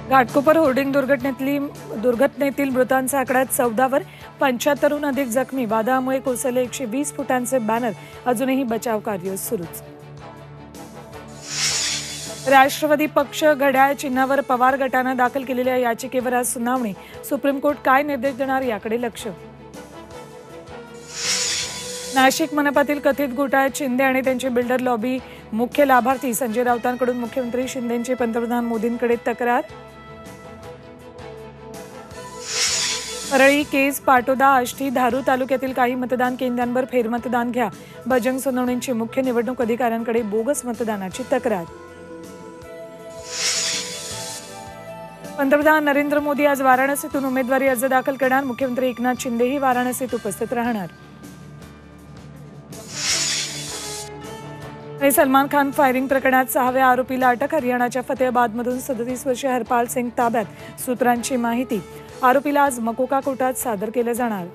Ghatkopar hoarding दुर्घटनेतील मृतांचा आकडा 14 वर, 75हून अधिक जखमी. वादळामुळे कोसळले 120 फुटांचे बॅनर. अजूनही बचाव कार्य सुरूच. राष्ट्रवादी पक्ष घड्याळ चिन्हावर पवार गटानं दाखल केलेल्या याचिकेवर आज सुनावणी. सुप्रीम कोर्ट काय निर्देश देणार याकडे लक्ष. नाशिक मनपातील कथित घोटाळ्यात शिंदे आणि त्यांचे बिल्डर लॉबी मुख्य लाभार्थी. संजय राऊतांकडून मुख्यमंत्री शिंदेंची पंतप्रधान मोदींकडे तक्रार. परळी, केज, पाटोदा, आष्टी, धारूर तालुक्यातील काही मतदान केंद्रांवर फेरमतदान घ्या. बजरंग सोनवणेंची मुख्य निवडणूक अधिकाऱ्यांकडे बोगस मतदानाची तक्रार. पंतप्रधान नरेंद्र मोदी आज वाराणसीतून उमेदवारी अर्ज दाखल करणार. मुख्यमंत्री एकनाथ शिंदेही वाराणसीत उपस्थित राहणार. सलमान खान फायरिंग प्रकरणात 6व्या आरोपीला अटक. हरियाणाच्या फतेहाबादमधून 37 वर्षीय हरपाल सिंग ताब्यात. सूत्रांची माहिती, आरोपीला आज मकोका कोर्टात सादर केलं जाणार.